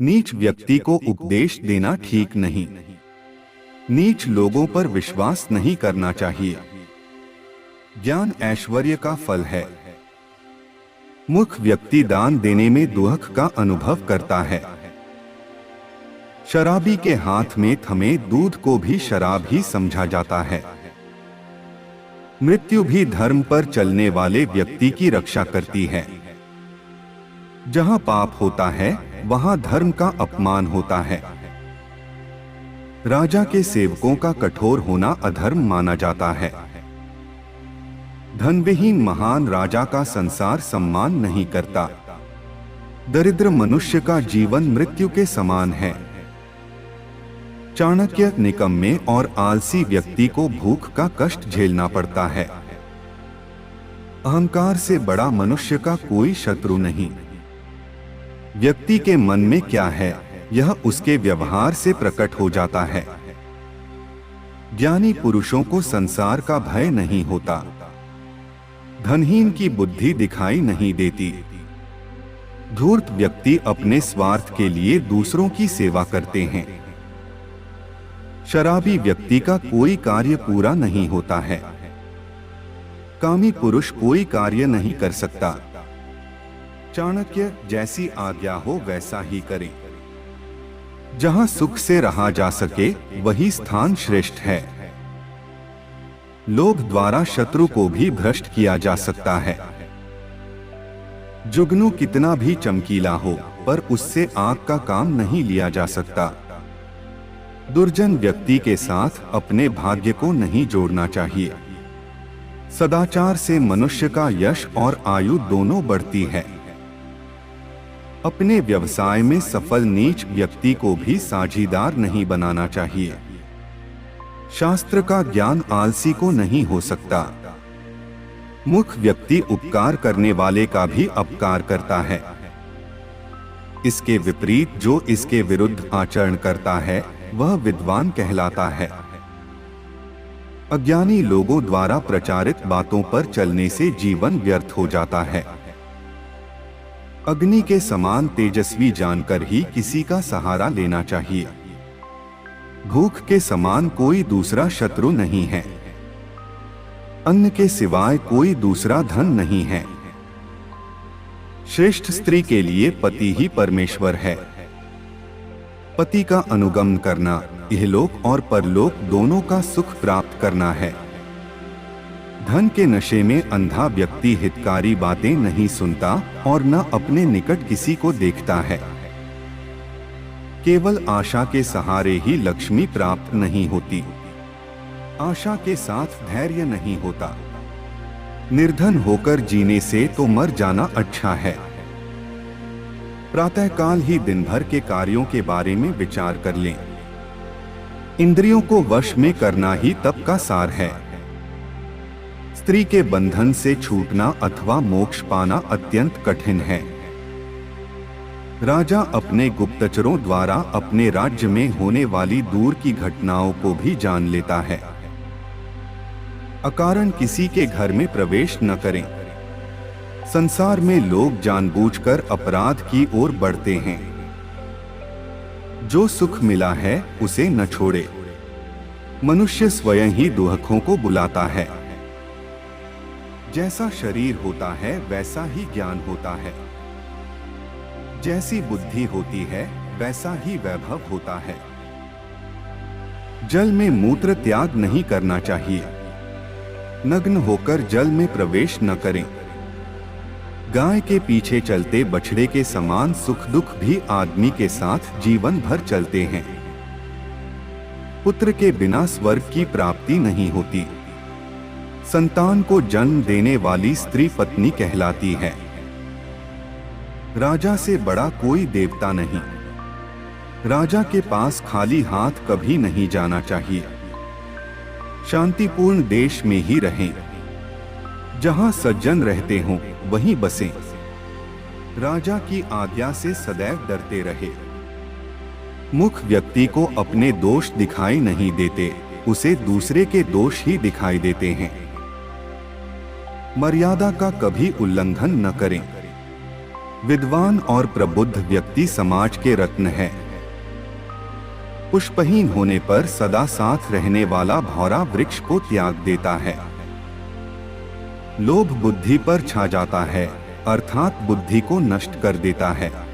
नीच व्यक्ति को उपदेश देना ठीक नहीं। नीच लोगों पर विश्वास नहीं करना चाहिए। ज्ञान ऐश्वर्य का फल है। मूर्ख व्यक्ति दान देने में दुख का अनुभव करता है। शराबी के हाथ में थमे दूध को भी शराब ही समझा जाता है। मृत्यु भी धर्म पर चलने वाले व्यक्ति की रक्षा करती है। जहां पाप होता है वहां धर्म का अपमान होता है। राजा के सेवकों का कठोर होना अधर्म माना जाता है। धनविहीन महान राजा का संसार सम्मान नहीं करता। दरिद्र मनुष्य का जीवन मृत्यु के समान है। चाणक्य, निकम्मे और आलसी व्यक्ति को भूख का कष्ट झेलना पड़ता है। अहंकार से बड़ा मनुष्य का कोई शत्रु नहीं। व्यक्ति के मन में क्या है यह उसके व्यवहार से प्रकट हो जाता है। ज्ञानी पुरुषों को संसार का भय नहीं होता। धनहीन की बुद्धि दिखाई नहीं देती। धूर्त व्यक्ति अपने स्वार्थ के लिए दूसरों की सेवा करते हैं। शराबी व्यक्ति का कोई कार्य पूरा नहीं होता है। कामी पुरुष कोई कार्य नहीं कर सकता। चाणक्य, जैसी आज्ञा हो वैसा ही करें। जहां सुख से रहा जा सके वही स्थान श्रेष्ठ है। लोभ द्वारा शत्रु को भी भ्रष्ट किया जा सकता है। जुगनू कितना भी चमकीला हो पर उससे आग का काम नहीं लिया जा सकता। दुर्जन व्यक्ति के साथ अपने भाग्य को नहीं जोड़ना चाहिए। सदाचार से मनुष्य का यश और आयु दोनों बढ़ती है। अपने व्यवसाय में सफल नीच व्यक्ति को भी साझीदार नहीं बनाना चाहिए। शास्त्र का ज्ञान आलसी को नहीं हो सकता। मूर्ख व्यक्ति उपकार करने वाले का भी अपकार करता है। इसके विपरीत जो इसके विरुद्ध आचरण करता है वह विद्वान कहलाता है। अज्ञानी लोगों द्वारा प्रचारित बातों पर चलने से जीवन व्यर्थ हो जाता है। अग्नि के समान तेजस्वी जानकर ही किसी का सहारा लेना चाहिए। भूख के समान कोई दूसरा शत्रु नहीं है। अन्न के सिवाय कोई दूसरा धन नहीं है। श्रेष्ठ स्त्री के लिए पति ही परमेश्वर है। पति का अनुगमन करना इहलोक और परलोक दोनों का सुख प्राप्त करना है। धन के नशे में अंधा व्यक्ति हितकारी बातें नहीं सुनता और न अपने निकट किसी को देखता है। केवल आशा के सहारे ही लक्ष्मी प्राप्त नहीं होती। आशा के साथ धैर्य नहीं होता। निर्धन होकर जीने से तो मर जाना अच्छा है। प्रातःकाल ही दिन भर के कार्यों के बारे में विचार कर लें। इंद्रियों को वश में करना ही तप का सार है। स्त्री के बंधन से छूटना अथवा मोक्ष पाना अत्यंत कठिन है। राजा अपने गुप्तचरों द्वारा अपने राज्य में होने वाली दूर की घटनाओं को भी जान लेता है। अकारण किसी के घर में प्रवेश न करें। संसार में लोग जानबूझकर अपराध की ओर बढ़ते हैं। जो सुख मिला है उसे न छोड़े। मनुष्य स्वयं ही दुखों को बुलाता है। जैसा शरीर होता है वैसा ही ज्ञान होता है। जैसी बुद्धि होती है वैसा ही वैभव होता है। जल में मूत्र त्याग नहीं करना चाहिए। नग्न होकर जल में प्रवेश न करें। गाय के पीछे चलते बछड़े के समान सुख दुख भी आदमी के साथ जीवन भर चलते हैं। पुत्र के बिना स्वर्ग की प्राप्ति नहीं होती। संतान को जन्म देने वाली स्त्री पत्नी कहलाती है। राजा से बड़ा कोई देवता नहीं। राजा के पास खाली हाथ कभी नहीं जाना चाहिए। शांतिपूर्ण देश में ही रहें। जहां सज्जन रहते हों वहीं बसें। राजा की आज्ञा से सदैव डरते रहे। मूर्ख व्यक्ति को अपने दोष दिखाई नहीं देते, उसे दूसरे के दोष ही दिखाई देते हैं। मर्यादा का कभी उल्लंघन न करें। विद्वान और प्रबुद्ध व्यक्ति समाज के रत्न है। पुष्पहीन होने पर सदा साथ रहने वाला भौरा वृक्ष को त्याग देता है। लोभ बुद्धि पर छा जाता है, अर्थात बुद्धि को नष्ट कर देता है।